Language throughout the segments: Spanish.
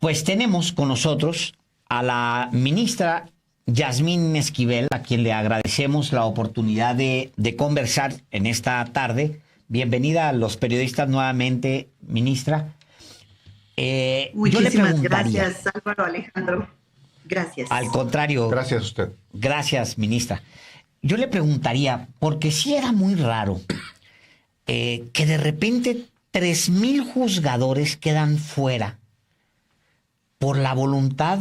Pues tenemos con nosotros a la ministra Yasmín Esquivel, a quien le agradecemos la oportunidad de conversar en esta tarde. Bienvenida a los periodistas nuevamente, ministra. Muchísimas gracias, Álvaro, Alejandro. Gracias. Al contrario. Gracias a usted. Gracias, ministra. Yo le preguntaría, porque sí era muy raro que de repente 3,000 juzgadores quedan fuera por la voluntad,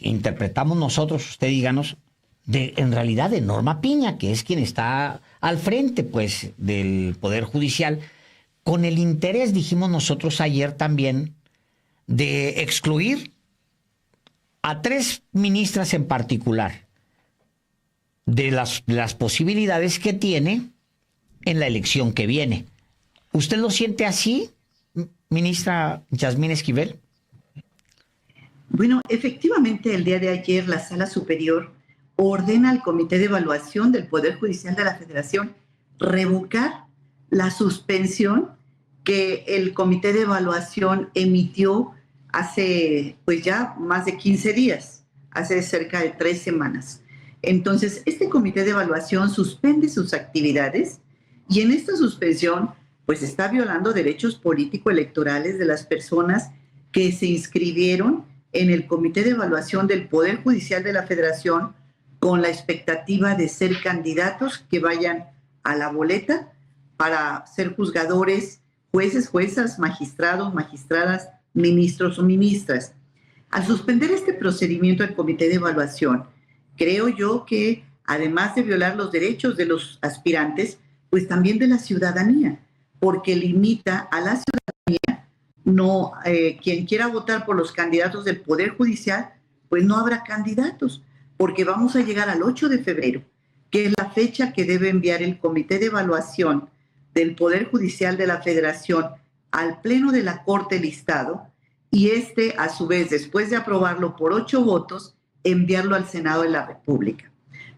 interpretamos nosotros, usted díganos, en realidad de Norma Piña, que es quien está al frente, pues, del Poder Judicial, con el interés, dijimos nosotros ayer también, de excluir a 3 ministras en particular de las posibilidades que tiene en la elección que viene. ¿Usted lo siente así, ministra Yasmín Esquivel? Bueno, efectivamente, el día de ayer la Sala Superior ordena al Comité de Evaluación del Poder Judicial de la Federación revocar la suspensión que el Comité de Evaluación emitió hace pues ya más de 15 días, hace cerca de 3 semanas. Entonces, este Comité de Evaluación suspende sus actividades y en esta suspensión pues está violando derechos político-electorales de las personas que se inscribieron en el Comité de Evaluación del Poder Judicial de la Federación con la expectativa de ser candidatos que vayan a la boleta para ser juzgadores, jueces, juezas, magistrados, magistradas, ministros o ministras. Al suspender este procedimiento del Comité de Evaluación, creo yo que además de violar los derechos de los aspirantes, pues también de la ciudadanía, porque limita a la ciudadanía. No, quien quiera votar por los candidatos del Poder Judicial, pues no habrá candidatos, porque vamos a llegar al 8 de febrero, que es la fecha que debe enviar el Comité de Evaluación del Poder Judicial de la Federación al Pleno de la Corte listado, y a su vez, después de aprobarlo por 8 votos, enviarlo al Senado de la República.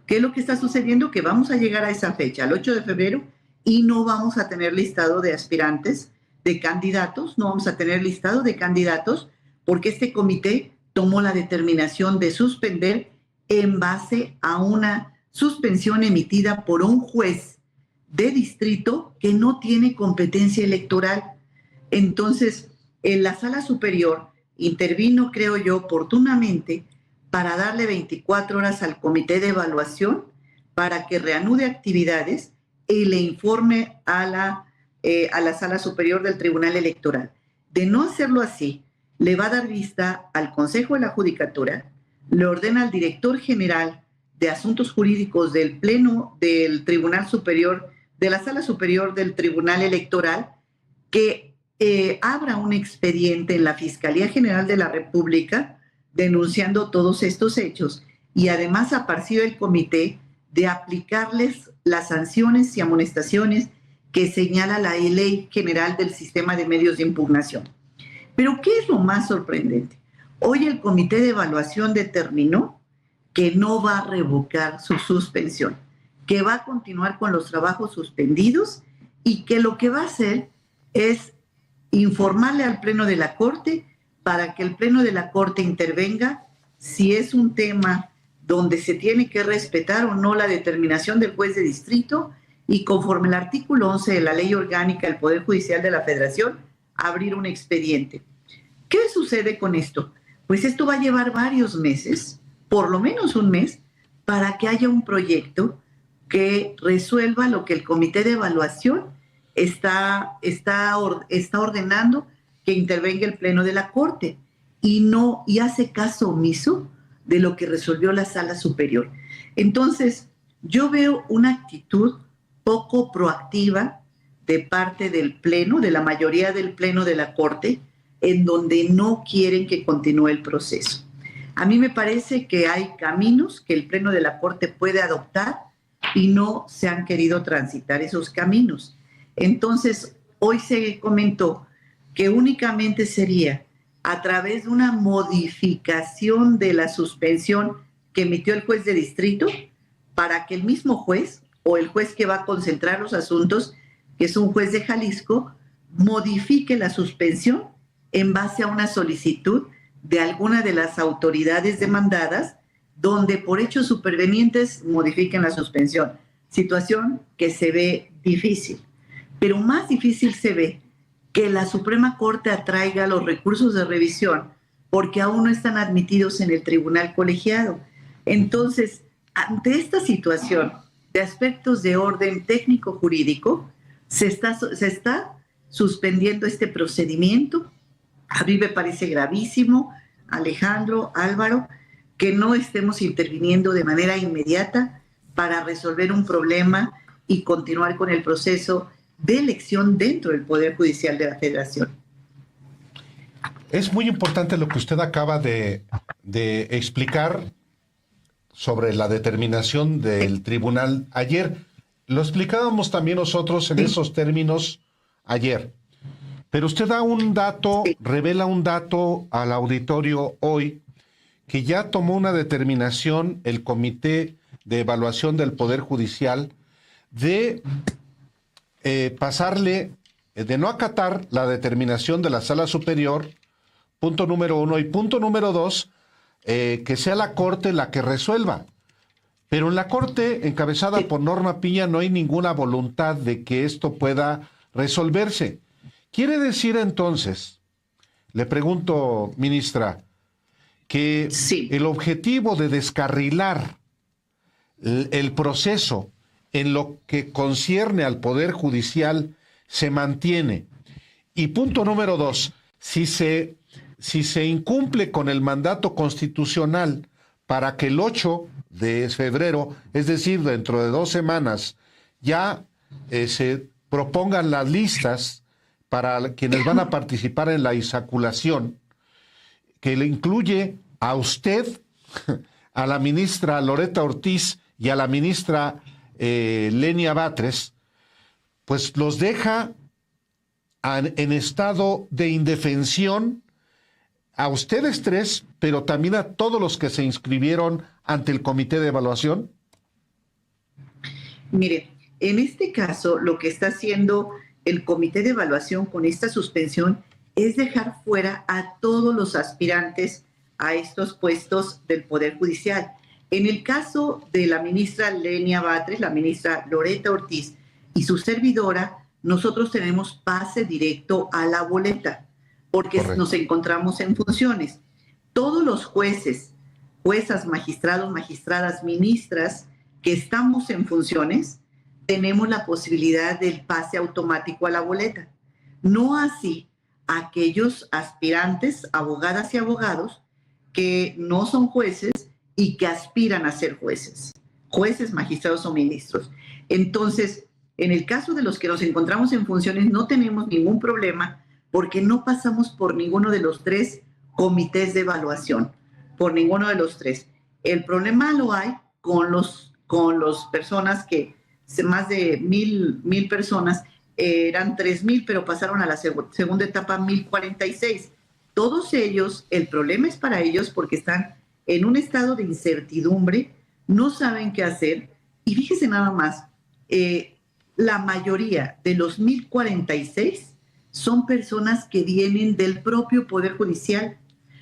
¿Qué es lo que está sucediendo? Que vamos a llegar a esa fecha, al 8 de febrero, y no vamos a tener listado de aspirantes, de candidatos, no vamos a tener listado de candidatos porque este comité tomó la determinación de suspender en base a una suspensión emitida por un juez de distrito que no tiene competencia electoral. Entonces, en la Sala Superior intervino, creo yo, oportunamente para darle 24 horas al Comité de Evaluación para que reanude actividades y le informe a la Sala Superior del Tribunal Electoral. De no hacerlo así, le va a dar vista al Consejo de la Judicatura, le ordena al director general de Asuntos Jurídicos del Pleno del Tribunal Superior, de la Sala Superior del Tribunal Electoral, que abra un expediente en la Fiscalía General de la República denunciando todos estos hechos y además apareció el comité de aplicarles las sanciones y amonestaciones que señala la Ley General del Sistema de Medios de Impugnación. Pero ¿qué es lo más sorprendente? Hoy el Comité de Evaluación determinó que no va a revocar su suspensión, que va a continuar con los trabajos suspendidos y que lo que va a hacer es informarle al Pleno de la Corte para que el Pleno de la Corte intervenga si es un tema donde se tiene que respetar o no la determinación del juez de distrito y conforme al artículo 11 de la Ley Orgánica del Poder Judicial de la Federación, abrir un expediente. ¿Qué sucede con esto? Pues esto va a llevar varios meses, por lo menos un mes, para que haya un proyecto que resuelva lo que el Comité de Evaluación está ordenando que intervenga el Pleno de la Corte y hace caso omiso de lo que resolvió la Sala Superior. Entonces, yo veo una actitud poco proactiva de parte del Pleno, de la mayoría del Pleno de la Corte, en donde no quieren que continúe el proceso. A mí me parece que hay caminos que el Pleno de la Corte puede adoptar y no se han querido transitar esos caminos. Entonces, hoy se comentó que únicamente sería a través de una modificación de la suspensión que emitió el juez de distrito para que el mismo juez o el juez que va a concentrar los asuntos, que es un juez de Jalisco, modifique la suspensión en base a una solicitud de alguna de las autoridades demandadas, donde por hechos supervenientes modifiquen la suspensión. Situación que se ve difícil. Pero más difícil se ve que la Suprema Corte atraiga los recursos de revisión porque aún no están admitidos en el tribunal colegiado. Entonces, ante esta situación de aspectos de orden técnico-jurídico, se está suspendiendo este procedimiento. A mí me parece gravísimo, Alejandro, Álvaro, que no estemos interviniendo de manera inmediata para resolver un problema y continuar con el proceso de elección dentro del Poder Judicial de la Federación. Es muy importante lo que usted acaba de explicar sobre la determinación del tribunal ayer. Lo explicábamos también nosotros en esos términos ayer. Pero usted da un dato, revela un dato al auditorio hoy, que ya tomó una determinación el Comité de Evaluación del Poder Judicial de pasarle, de no acatar la determinación de la Sala Superior, punto número 1, y punto número 2, que sea la Corte la que resuelva. Pero en la Corte, encabezada por Norma Piña, no hay ninguna voluntad de que esto pueda resolverse. ¿Quiere decir entonces, le pregunto, ministra, que el objetivo de descarrilar el proceso en lo que concierne al Poder Judicial se mantiene? Y punto número 2, si se incumple con el mandato constitucional para que el 8 de febrero, es decir, dentro de 2 semanas, ya se propongan las listas para quienes van a participar en la insaculación, que le incluye a usted, a la ministra Loretta Ortiz y a la ministra Lenia Batres, pues los deja en estado de indefensión a ustedes 3, pero también a todos los que se inscribieron ante el Comité de Evaluación. Mire, en este caso lo que está haciendo el Comité de Evaluación con esta suspensión es dejar fuera a todos los aspirantes a estos puestos del Poder Judicial. En el caso de la ministra Lenia Batres, la ministra Loretta Ortiz y su servidora, nosotros tenemos pase directo a la boleta, porque Correcto. Nos encontramos en funciones. Todos los jueces, juezas, magistrados, magistradas, ministras que estamos en funciones, tenemos la posibilidad del pase automático a la boleta. No así aquellos aspirantes, abogadas y abogados, que no son jueces y que aspiran a ser jueces, magistrados o ministros. Entonces, en el caso de los que nos encontramos en funciones, no tenemos ningún problema porque no pasamos por ninguno de los 3 comités de evaluación, por ninguno de los 3. El problema lo hay con los personas que, más de 1,000 personas, eran 3,000, pero pasaron a la segunda etapa 1,046. Todos ellos, el problema es para ellos porque están en un estado de incertidumbre, no saben qué hacer. Y fíjese nada más, la mayoría de los 1,046 son personas que vienen del propio Poder Judicial,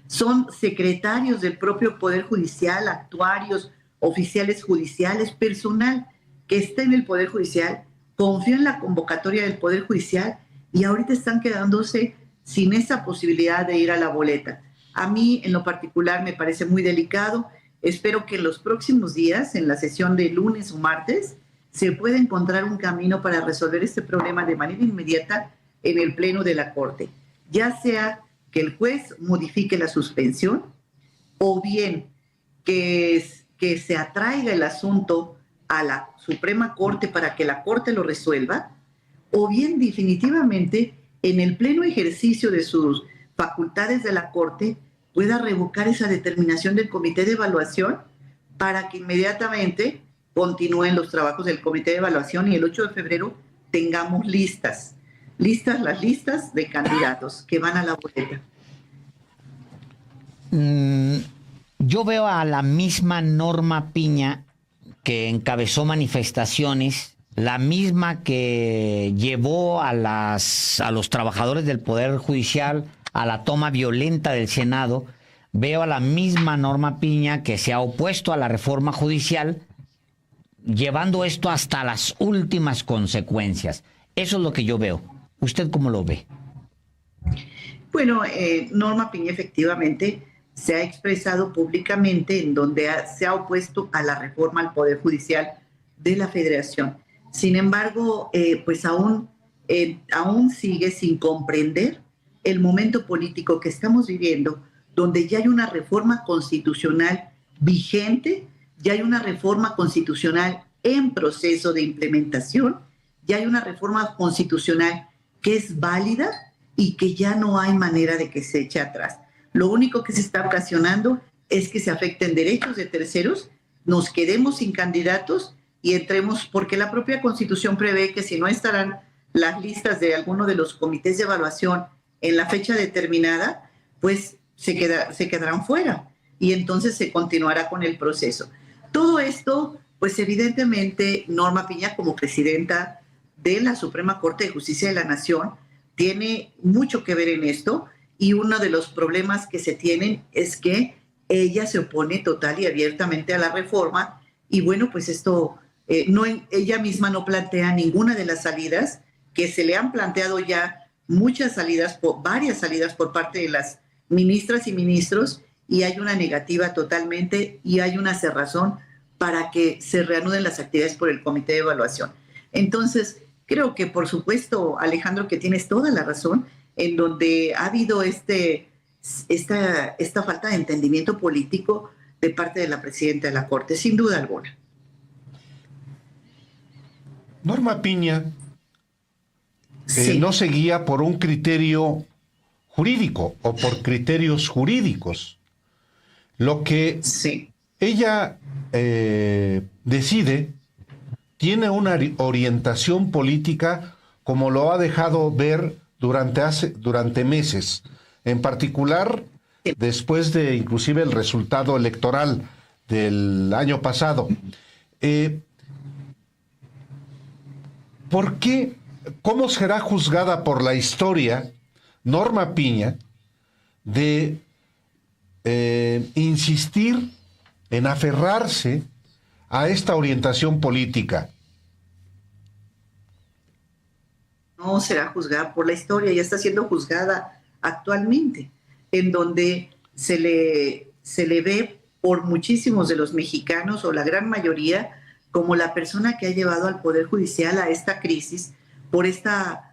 son secretarios del propio Poder Judicial, actuarios, oficiales judiciales, personal que está en el Poder Judicial, confió en la convocatoria del Poder Judicial y ahorita están quedándose sin esa posibilidad de ir a la boleta. A mí, en lo particular, me parece muy delicado. Espero que en los próximos días, en la sesión de lunes o martes, se pueda encontrar un camino para resolver este problema de manera inmediata en el Pleno de la Corte. Ya sea que el juez modifique la suspensión o bien que se atraiga el asunto a la Suprema Corte para que la Corte lo resuelva, o bien definitivamente en el pleno ejercicio de sus facultades de la Corte pueda revocar esa determinación del Comité de Evaluación para que inmediatamente continúen los trabajos del Comité de Evaluación y el 8 de febrero tengamos las listas de candidatos que van a la boleta. Yo veo a la misma Norma Piña que encabezó manifestaciones, la misma que llevó a los trabajadores del Poder Judicial a la toma violenta del Senado, veo a la misma Norma Piña que se ha opuesto a la reforma judicial, llevando esto hasta las últimas consecuencias. Eso es lo que yo veo. ¿Usted cómo lo ve? Bueno, Norma Piña efectivamente se ha expresado públicamente en donde se ha opuesto a la reforma al Poder Judicial de la Federación. Sin embargo, pues aún sigue sin comprender el momento político que estamos viviendo, donde ya hay una reforma constitucional vigente, ya hay una reforma constitucional en proceso de implementación, ya hay una reforma constitucional que es válida y que ya no hay manera de que se eche atrás. Lo único que se está ocasionando es que se afecten derechos de terceros, nos quedemos sin candidatos y entremos, porque la propia Constitución prevé que si no estarán las listas de alguno de los comités de evaluación en la fecha determinada, pues se quedarán fuera y entonces se continuará con el proceso. Todo esto, pues evidentemente Norma Piña, como presidenta de la Suprema Corte de Justicia de la Nación, tiene mucho que ver en esto, y uno de los problemas que se tienen es que ella se opone total y abiertamente a la reforma, y bueno, pues esto, ella misma no plantea ninguna de las salidas, que se le han planteado ya varias salidas por parte de las ministras y ministros, y hay una negativa totalmente, y hay una cerrazón para que se reanuden las actividades por el Comité de Evaluación. Entonces, creo que, por supuesto, Alejandro, que tienes toda la razón, en donde ha habido esta falta de entendimiento político de parte de la presidenta de la Corte, sin duda alguna. Norma Piña Sí. no se guía por un criterio jurídico o por criterios jurídicos. Lo que Sí. ella decide tiene una orientación política, como lo ha dejado ver durante meses, en particular después de inclusive el resultado electoral del año pasado. ¿Por qué? ¿Cómo será juzgada por la historia Norma Piña de insistir en aferrarse a esta orientación política? No será juzgada por la historia, ya está siendo juzgada actualmente, en donde se le ve por muchísimos de los mexicanos, o la gran mayoría, como la persona que ha llevado al Poder Judicial a esta crisis, por esta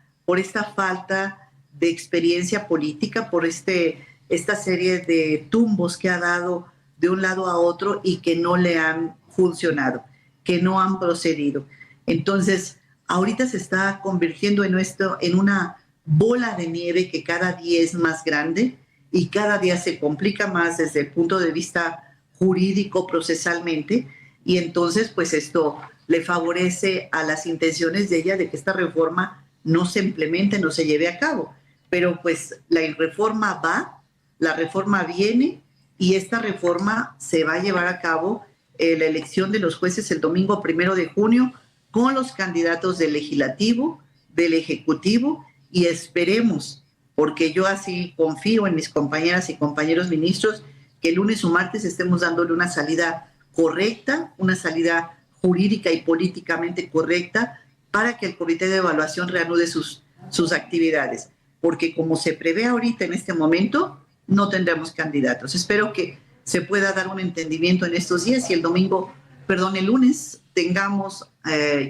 falta de experiencia política, por esta serie de tumbos que ha dado de un lado a otro y que no le han funcionado, que no han procedido. Entonces, ahorita se está convirtiendo en una bola de nieve que cada día es más grande y cada día se complica más desde el punto de vista jurídico, procesalmente, y entonces pues esto le favorece a las intenciones de ella de que esta reforma no se implemente, no se lleve a cabo. Pero pues la reforma la reforma viene, y esta reforma se va a llevar a cabo la elección de los jueces el domingo 1 de junio con los candidatos del Legislativo, del Ejecutivo, y esperemos, porque yo así confío en mis compañeras y compañeros ministros, que el lunes o martes estemos dándole una salida correcta, una salida jurídica y políticamente correcta, para que el Comité de Evaluación reanude sus actividades. Porque como se prevé ahorita en este momento, no tendremos candidatos. Espero que se pueda dar un entendimiento en estos días y el lunes tengamos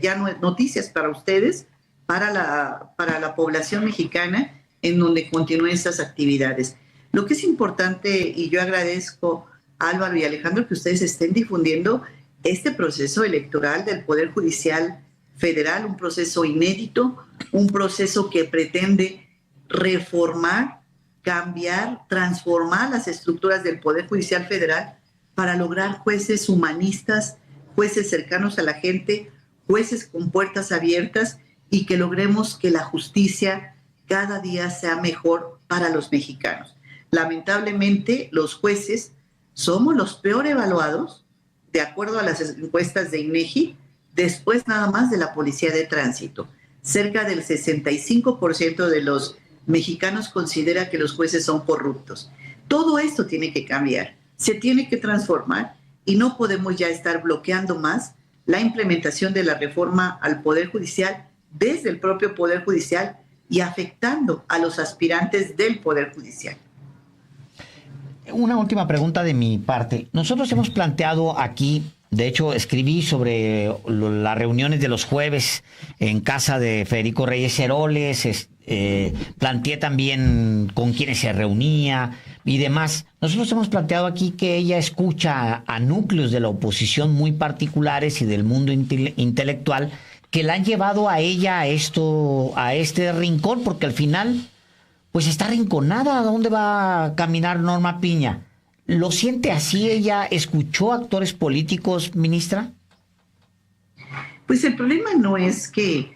ya noticias para ustedes, para la población mexicana, en donde continúen estas actividades. Lo que es importante, y yo agradezco a Álvaro y Alejandro que ustedes estén difundiendo este proceso electoral del Poder Judicial Federal, un proceso inédito, un proceso que pretende reformar, cambiar, transformar las estructuras del Poder Judicial Federal para lograr jueces humanistas, jueces cercanos a la gente, jueces con puertas abiertas, y que logremos que la justicia cada día sea mejor para los mexicanos. Lamentablemente, los jueces somos los peor evaluados, de acuerdo a las encuestas de INEGI, después nada más de la Policía de Tránsito. Cerca del 65% de los mexicanos considera que los jueces son corruptos. Todo esto tiene que cambiar, se tiene que transformar y no podemos ya estar bloqueando más la implementación de la reforma al Poder Judicial desde el propio Poder Judicial y afectando a los aspirantes del Poder Judicial. Una última pregunta de mi parte. Nosotros hemos planteado aquí, de hecho escribí sobre las reuniones de los jueves en casa de Federico Reyes Heroles, planteé también con quienes se reunía y demás. Nosotros hemos planteado aquí que ella escucha a núcleos de la oposición muy particulares y del mundo intelectual que la han llevado a ella a este rincón, porque al final pues está arrinconada. ¿A dónde va a caminar Norma Piña? ¿Lo siente así? ¿Ella escuchó actores políticos, ministra? Pues el problema no es que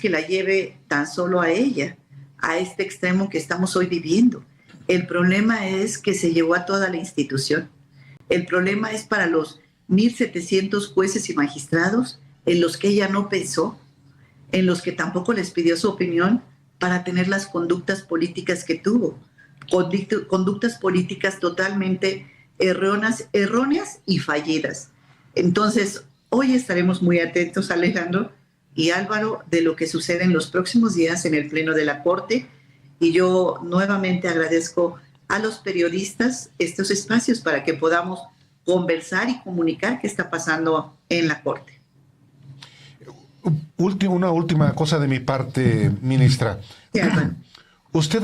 la lleve tan solo a ella, a este extremo que estamos hoy viviendo. El problema es que se llevó a toda la institución. El problema es para los 1,700 jueces y magistrados en los que ella no pensó, en los que tampoco les pidió su opinión para tener las conductas políticas que tuvo. Conductas políticas totalmente erróneas y fallidas. Entonces, hoy estaremos muy atentos, Alejandro y Álvaro, de lo que sucede en los próximos días en el Pleno de la Corte. Y yo nuevamente agradezco a los periodistas estos espacios para que podamos conversar y comunicar qué está pasando en la Corte. Una última cosa de mi parte, ministra. Sí, Álvaro. ¿Usted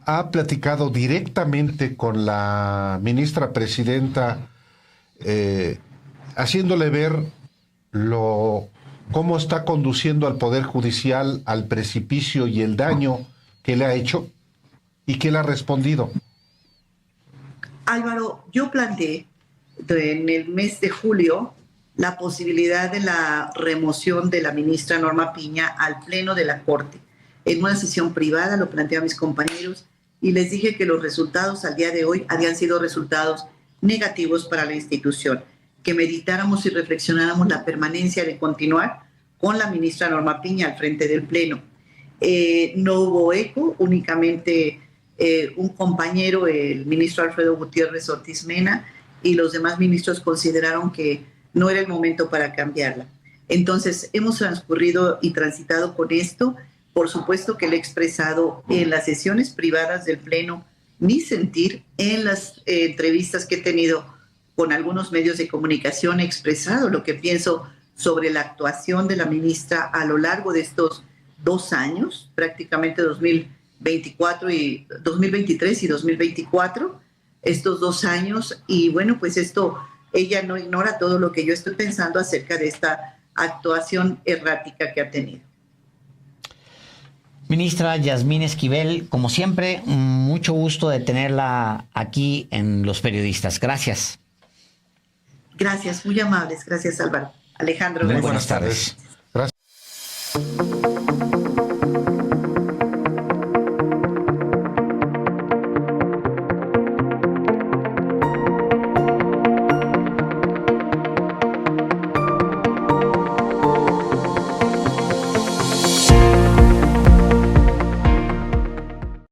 ha platicado directamente con la ministra presidenta, haciéndole ver cómo está conduciendo al Poder Judicial al precipicio y el daño que le ha hecho? ¿Y qué le ha respondido? Álvaro, yo planteé en el mes de julio la posibilidad de la remoción de la ministra Norma Piña al Pleno de la Corte. En una sesión privada lo planteé a mis compañeros y les dije que los resultados al día de hoy habían sido resultados negativos para la institución, que meditáramos y reflexionáramos la permanencia de continuar con la ministra Norma Piña al frente del Pleno. No hubo eco, únicamente un compañero, el ministro Alfredo Gutiérrez Ortiz Mena, y los demás ministros consideraron que no era el momento para cambiarla. Entonces, hemos transcurrido y transitado con esto. Por supuesto que le he expresado en las sesiones privadas del Pleno mi sentir, en las entrevistas que he tenido con algunos medios de comunicación, he expresado lo que pienso sobre la actuación de la ministra a lo largo de estos 2 años, prácticamente 2023 y 2024, estos 2 años. Y bueno, pues ella no ignora todo lo que yo estoy pensando acerca de esta actuación errática que ha tenido. Ministra Yasmín Esquivel, como siempre, mucho gusto de tenerla aquí en Los Periodistas. Gracias. Gracias, muy amables. Gracias, Álvaro. Alejandro, Muy gracias. buenas tardes. Gracias.